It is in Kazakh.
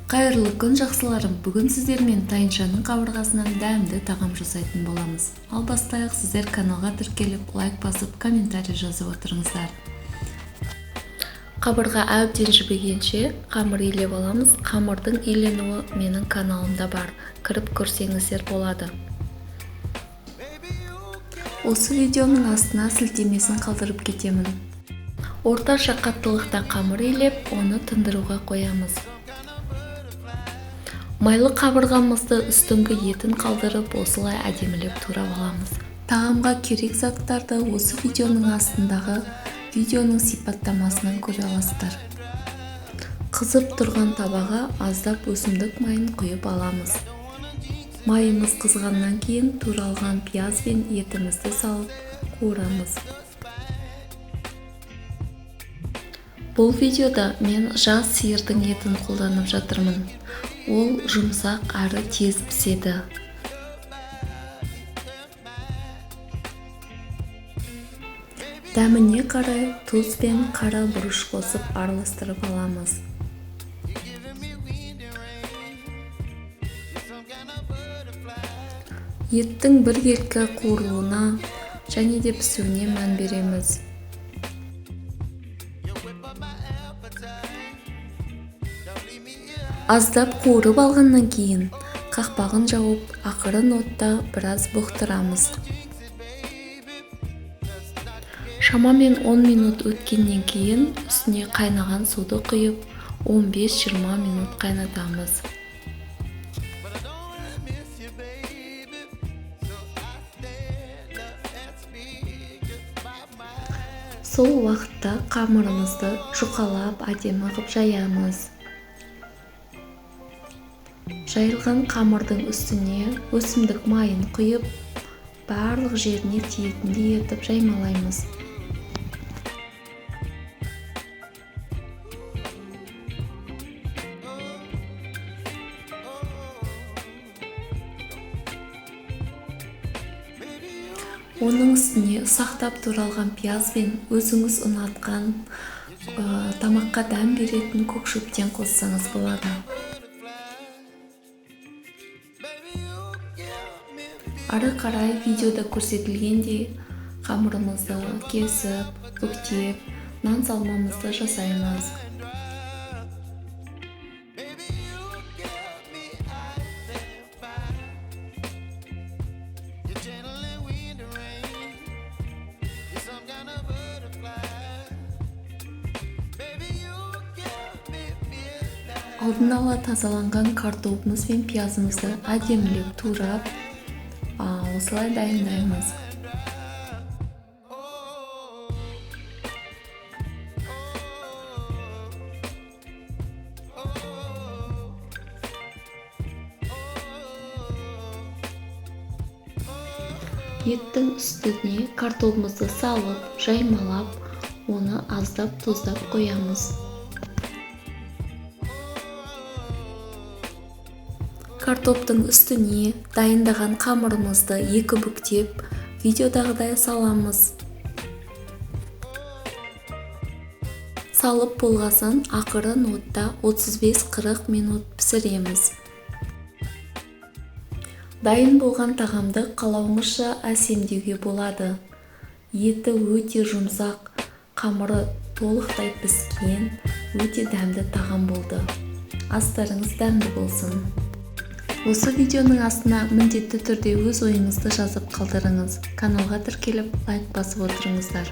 Қайырлы күн жақсыларым, бүгін сіздермен тайыншаның қабырғасынан дәмді тағам жасайтын боламыз. Ал бастайық, сіздер каналға тіркеліп, лайк басып, комментарий жазып отырыңыздар. Қабырға әбден жібігенше қамыр илеп аламыз. Қамырдың иленуі менің каналымда бар. Кіріп көрсеңіздер болады. Осы видеоның астына сілтемесін қалдырып кетемін. Орташа қаттылықта қамыр илеп, оны тындыруға қоямыз. Майлы қабырғамызды үстіңгі етін қалдырып, осылай әдемілеп турап аламыз. Тағамға керек заттарды осы видеоның астындағы видеоның сипаттамасынан көре аласыздар. Қызып тұрған табаға аздап өсімдік майын құйып аламыз. Майымыз қызғаннан кейін туралған пияз бен етімізді салып қуырамыз. Бұл видеода мен жас сиырдың етін қолданып жатырмын. Ол жұмсақ әрі тез піседі. Дәміне қарай тұз бен қара бұрыш қосып араластырып аламыз. Еттің біркелкі қуырылуына және де пісуіне мән береміз. Аздап қуырып алғаннан кейін қақпағын жауып, ақырын отта біраз бұқтырамыз. Шамамен 10 минут өткеннен кейін үстіне қайнаған суды құйып, 15-20 минут қайнатамыз. Сол уақытта қамырымызды жұқалап әдемі қып жаямыз. Жайылған қамырдың үстіне өсімдік майын құйып, барлық жеріне тиетіндей етіп жаймалаймыз. Оның үстіне ұсақтап туралған пияз бен өзіңіз ұнатқан тамаққа дәм беретін көкшөптен қоссаңыз болады. Ары қарай видеода көрсетілгендей қамырымызды кесіп, бүктеп, нан салмамызды жасаймыз. Алдын ала тазаланған картопымыз бен пиязымызды әдемілеп турап, осылай дайындаймыз. Еттің үстіне картопымызды салып, жаймалап, оны аздап тұздап қоямыз. Картоптың үстіне дайындаған қамырымызды екі бүктеп, видеодағыдай саламыз. Салып болғасын ақырын отта 35-40 минут пісіреміз. Дайын болған тағамды қалауыңызша әсемдеуге болады. Еті өте жұмсақ, қамыры толықтай піскен, өте дәмді тағам болды. Астарыңыз дәмді болсын. Осы видеоның астына міндетті түрде өз ойыңызды жазып қалдырыңыз. Каналға тіркеліп, лайк басып отырыңыздар.